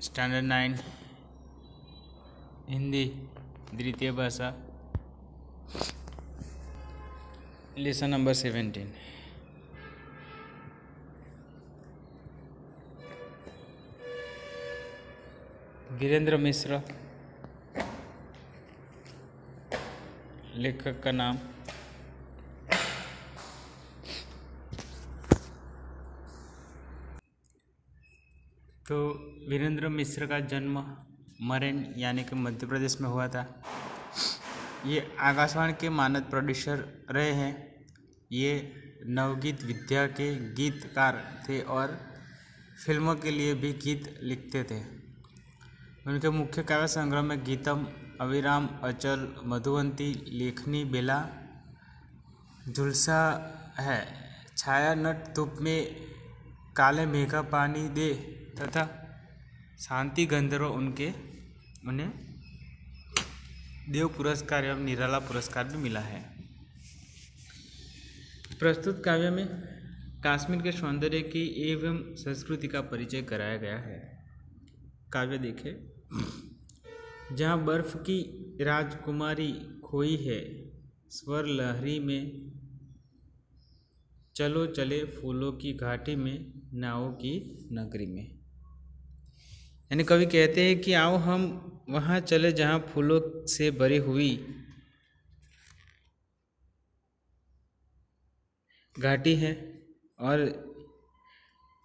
Standard 9 Hindi द्वितीय भाषा lesson number 17। Virendra मिश्र लेखक का नाम। तो वीरेंद्र मिश्र का जन्म मरेन यानी कि मध्य प्रदेश में हुआ था। ये आकाशवाणी के मानद प्रोड्यूसर रहे हैं। ये नवगीत विद्या के गीतकार थे और फिल्मों के लिए भी गीत लिखते थे। उनके मुख्य काव्य संग्रह में गीतम, अविराम, अचल, मधुवंती, लेखनी, बेला, झुलसा है। छाया नट धूप में, काले मेघा पानी दे तथा शांति गंधर्व उन्हें देव पुरस्कार एवं निराला पुरस्कार भी मिला है। प्रस्तुत काव्य में कश्मीर के सौंदर्य की एवं संस्कृति का परिचय कराया गया है। काव्य देखे। जहाँ बर्फ की राजकुमारी खोई है, स्वर लहरी में, चलो चले फूलों की घाटी में, नावों की नगरी में। यानी कवि कहते हैं कि आओ हम वहाँ चले जहाँ फूलों से भरी हुई घाटी है और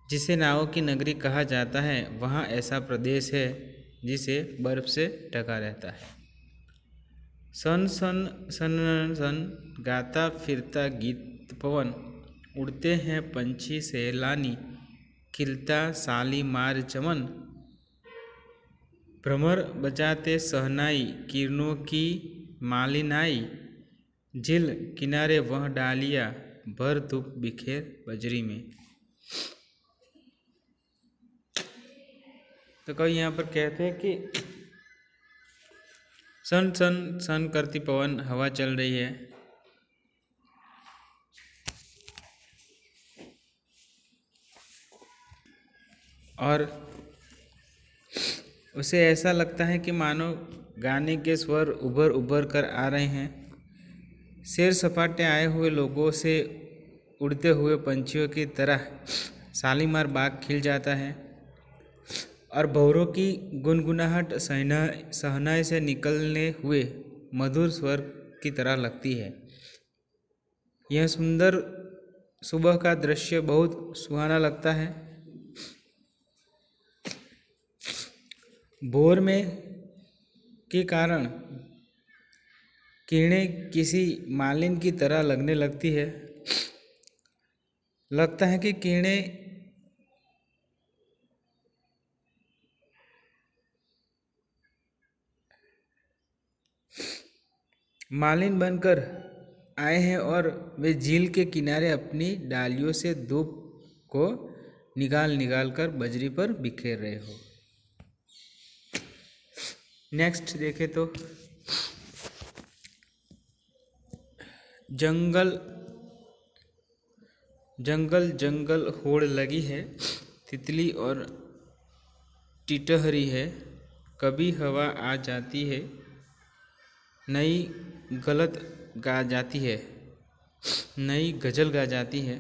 जिसे नावों की नगरी कहा जाता है। वहाँ ऐसा प्रदेश है जिसे बर्फ से ढका रहता है। सन सन सन सन गाता फिरता गीत पवन, उड़ते हैं पंछी सैलानी, खिलता शालीमार चमन, भ्रमर बजाते सहनाई, किरणों की मालिनाई, झील किनारे वह डालिया, भर धूप बिखेर बजरी में। तो कवि यहाँ पर कहते हैं कि सन सन सन करती पवन, हवा चल रही है, और उसे ऐसा लगता है कि मानो गाने के स्वर उभर उभर कर आ रहे हैं। सैर सपाटे आए हुए लोगों से उड़ते हुए पंछियों की तरह शालीमार बाग खिल जाता है और भौरों की गुनगुनाहट सहनाई से निकलने हुए मधुर स्वर की तरह लगती है। यह सुंदर सुबह का दृश्य बहुत सुहाना लगता है। भोर में के कारण किरणें किसी मालिन की तरह लगने लगती है। लगता है कि किरणें मालिन बनकर आए हैं और वे झील के किनारे अपनी डालियों से धूप को निकाल निकाल कर बजरी पर बिखेर रहे हो। नेक्स्ट देखें तो जंगल जंगल जंगल होड़ लगी है, तितली और टिटहरी है, कभी हवा आ जाती है, नई गलत गा जाती है, नई गजल गा जाती है।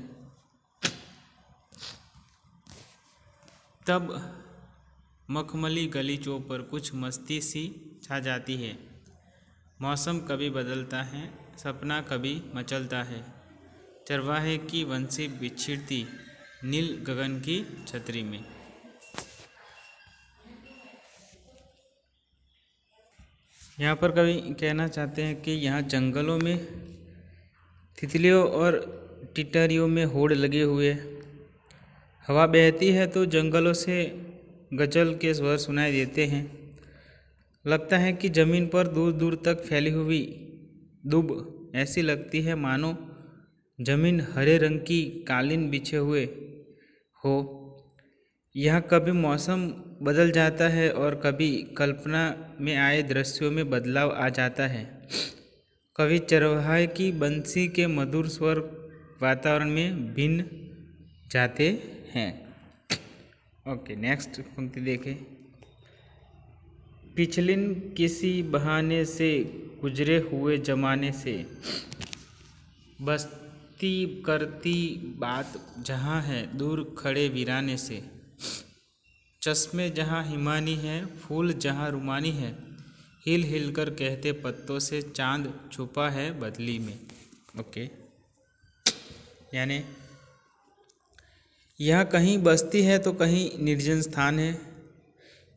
तब मखमली गलीचों पर कुछ मस्ती सी छा जाती है। मौसम कभी बदलता है, सपना कभी मचलता है, चरवाहे की बंसी बिछड़ती नील गगन की छतरी में। यहाँ पर कवि कहना चाहते हैं कि यहाँ जंगलों में तितलियों और टिटहरियों में होड़ लगे हुए, हवा बहती है तो जंगलों से गजल के स्वर सुनाई देते हैं। लगता है कि जमीन पर दूर दूर तक फैली हुई दूब ऐसी लगती है मानो जमीन हरे रंग की कालीन बिछे हुए हो। यहाँ कभी मौसम बदल जाता है और कभी कल्पना में आए दृश्यों में बदलाव आ जाता है। कभी चरवाहे की बंसी के मधुर स्वर वातावरण में भिन्न जाते हैं। ओके, नेक्स्ट पंक्ति देखें। पिछलिन किसी बहाने से गुजरे हुए जमाने से बस्ती करती बात जहाँ है दूर खड़े वीराने से। चश्मे जहाँ हिमानी है, फूल जहाँ रुमानी है, हिल हिल कर कहते पत्तों से चांद छुपा है बदली में। ओके, यानी यह कहीं बस्ती है तो कहीं निर्जन स्थान है।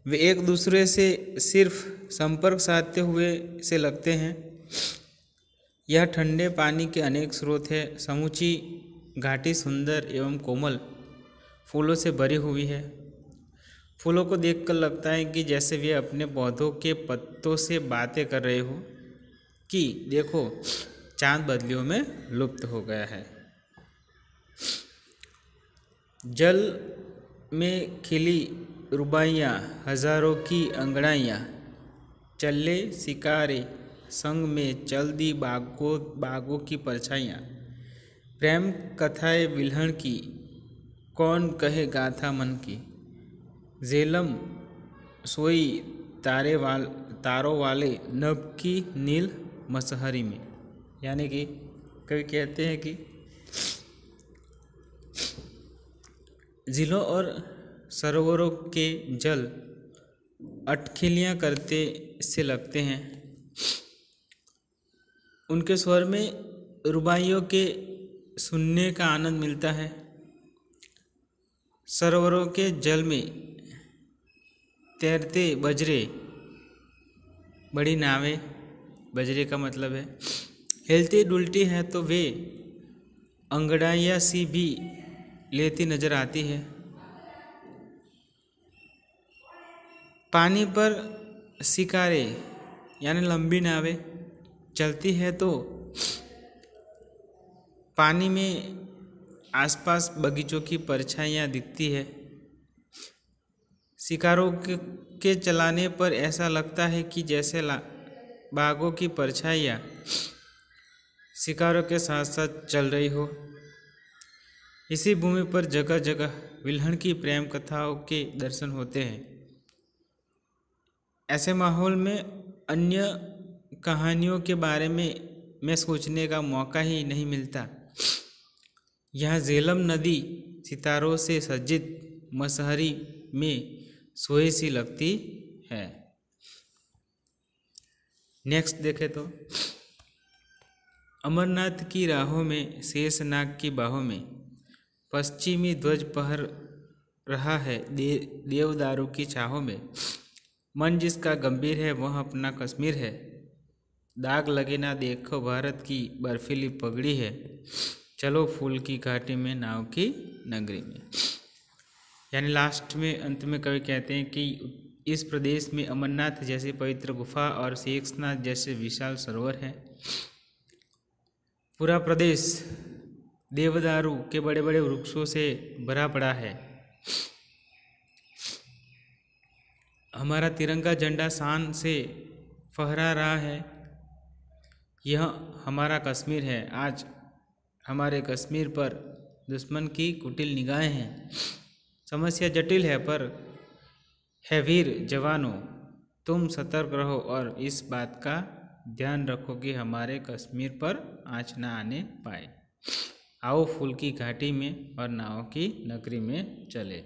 वे एक दूसरे से सिर्फ संपर्क साधते हुए से लगते हैं। यह ठंडे पानी के अनेक स्रोत है। समूची घाटी सुंदर एवं कोमल फूलों से भरी हुई है। फूलों को देखकर लगता है कि जैसे वे अपने पौधों के पत्तों से बातें कर रहे हो कि देखो चांद बदलियों में लुप्त हो गया है। जल में खिली रुबाइयाँ, हजारों की अंगड़ाइयाँ, चले शिकारे संग में चल दी बागों की परछाइयाँ। प्रेम कथाएं विल्हण की, कौन कहे गाथा मन की। झेलम सोई तारों वाले नभ की नील मसहरी में। यानी कि कवि कहते हैं कि झीलों और सरोवरों के जल अटखिलियाँ करते से लगते हैं। उनके स्वर में रुबाइयों के सुनने का आनंद मिलता है। सरोवरों के जल में तैरते बजरे, बड़ी नावें, बजरे का मतलब है हिलती डुलती है तो वे अंगड़ाइयाँ सी भी लेती नजर आती है। पानी पर शिकारे यानी लंबी नावें चलती है तो पानी में आसपास बगीचों की परछाइयाँ दिखती है। शिकारों के चलाने पर ऐसा लगता है कि जैसे बागों की परछाइयाँ शिकारों के साथ साथ चल रही हो। इसी भूमि पर जगह जगह विल्हण की प्रेम कथाओं के दर्शन होते हैं। ऐसे माहौल में अन्य कहानियों के बारे में सोचने का मौका ही नहीं मिलता। यह झेलम नदी सितारों से सज्जित मसहरी में सोई सी लगती है। नेक्स्ट देखें तो अमरनाथ की राहों में, शेषनाग की बाहों में पश्चिमी ध्वज पहर रहा है देवदारू की छाहों में। मन जिसका गंभीर है वह अपना कश्मीर है। दाग लगे ना देखो भारत की बर्फीली पगड़ी है। चलो फूल की घाटी में नाव की नगरी में। यानी लास्ट में अंत में कवि कहते हैं कि इस प्रदेश में अमरनाथ जैसी पवित्र गुफा और शेषनाग जैसे विशाल सरोवर है। पूरा प्रदेश देवदारू के बड़े बड़े वृक्षों से भरा पड़ा है। हमारा तिरंगा झंडा शान से फहरा रहा है। यह हमारा कश्मीर है। आज हमारे कश्मीर पर दुश्मन की कुटिल निगाहें हैं। समस्या जटिल है पर है वीर जवानों, तुम सतर्क रहो और इस बात का ध्यान रखो कि हमारे कश्मीर पर आँच न आने पाए। आओ फूल की घाटी में और नाव की नगरी में चले।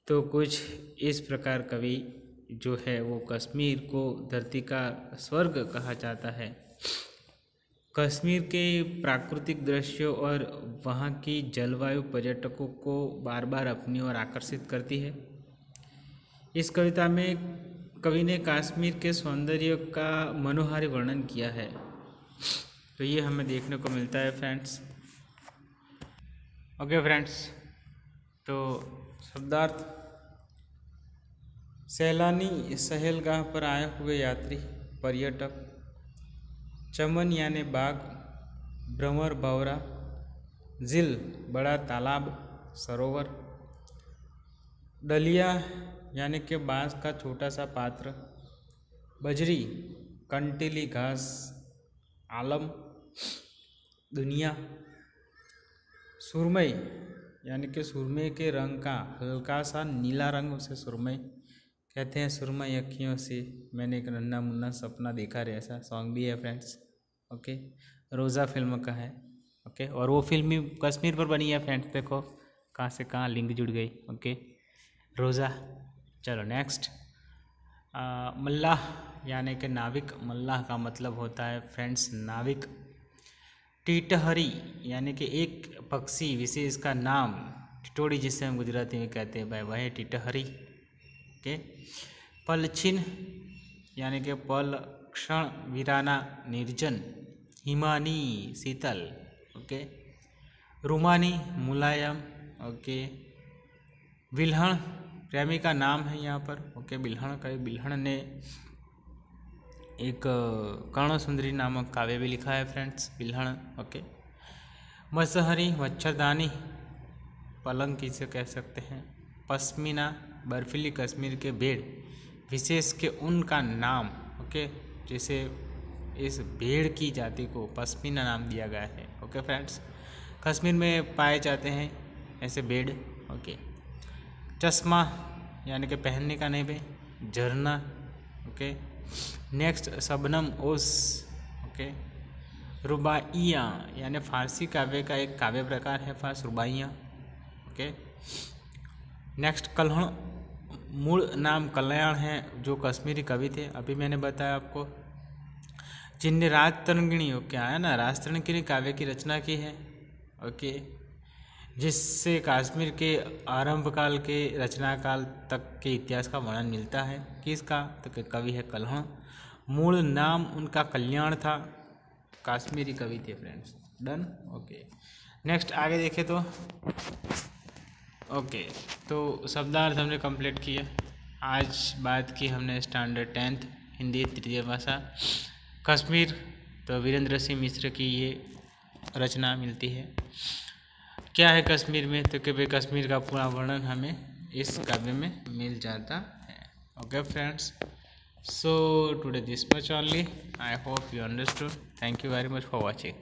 तो कुछ इस प्रकार कवि जो है वो कश्मीर को धरती का स्वर्ग कहा जाता है। कश्मीर के प्राकृतिक दृश्यों और वहाँ की जलवायु पर्यटकों को बार बार अपनी ओर आकर्षित करती है। इस कविता में कवि ने कश्मीर के सौंदर्य का मनोहारी वर्णन किया है। तो ये हमें देखने को मिलता है फ्रेंड्स। ओके फ्रेंड्स, तो शब्दार्थ सैलानी, सहेलगाह पर आए हुए यात्री, पर्यटक, चमन यानी बाग, भ्रमर भंवरा, झील बड़ा तालाब सरोवर, डलिया यानी कि बांस का छोटा सा पात्र, बजरी कंटीली घास, आलम दुनिया, सुरमई यानी कि सुरमे के रंग का हल्का सा नीला रंग उसे सुरमई कहते हैं सुरमई अखियों से मैंने एक नन्हा मुन्ना सपना देखा रे, ऐसा सॉन्ग भी है फ्रेंड्स। ओके, रोज़ा फिल्म का है। ओके, और वो फिल्म भी कश्मीर पर बनी है फ्रेंड्स, देखो कहाँ से कहाँ लिंक जुड़ गई। ओके, रोज़ा। चलो नेक्स्ट, मल्लाह यानी कि नाविक। मल्लाह का मतलब होता है फ्रेंड्स नाविक। टिटहरी यानी कि एक पक्षी विशेष का नाम, टिटोड़ी जिसे हम गुजराती में कहते हैं भाई, वह है टिटहरी। ओके, पलछिन यानी कि पल क्षण, वीराना निर्जन, हिमानी शीतल। ओके, रुमानी मुलायम। ओके, बिल्हण प्रेमी का नाम है यहाँ पर। ओके, बिल्हण का, बिल्हण ने एक कर्ण सुंदरी नामक काव्य भी लिखा है फ्रेंड्स, बिल्हण। ओके, मसहरी मच्छरदानी, पलंग किसे कह सकते हैं। पश्मीना बर्फीली कश्मीर के भेड़ विशेष के ऊन का नाम। ओके, जैसे इस भेड़ की जाति को पश्मीना नाम दिया गया है। ओके फ्रेंड्स, कश्मीर में पाए जाते हैं ऐसे भेड़। ओके, चश्मा यानी कि पहनने का नहीं भाई, झरना। ओके, नेक्स्ट शबनम ओस। ओके, रुबाइयाँ यानी फारसी काव्य का एक काव्य प्रकार है फारस रुबाइयाँ। ओके, नेक्स्ट कल्हण, मूल नाम कल्याण है, जो कश्मीरी कवि थे, अभी मैंने बताया आपको, जिनने राजतरंगिणी, ओके आया ना, राजतरंगिणी काव्य की रचना की है। ओके, जिससे कश्मीर के आरंभ काल के रचना काल तक के इतिहास का वर्णन मिलता है। किसका, तो कवि है कल्हण। मूल नाम उनका कल्याण था, कश्मीरी कवि थे फ्रेंड्स। डन। ओके, नेक्स्ट आगे देखें तो ओके, तो शब्दार्थ हमने कंप्लीट किया। आज बात की हमने स्टैंडर्ड 10th हिंदी तृतीय भाषा कश्मीर, तो वीरेंद्र सिंह मिश्र की ये रचना मिलती है। क्या है कश्मीर में, तो कि भाई कश्मीर का पूरा वर्णन हमें इस काव्य में मिल जाता है। Okay friends, so today this much only, I hope you understood. Thank you very much for watching.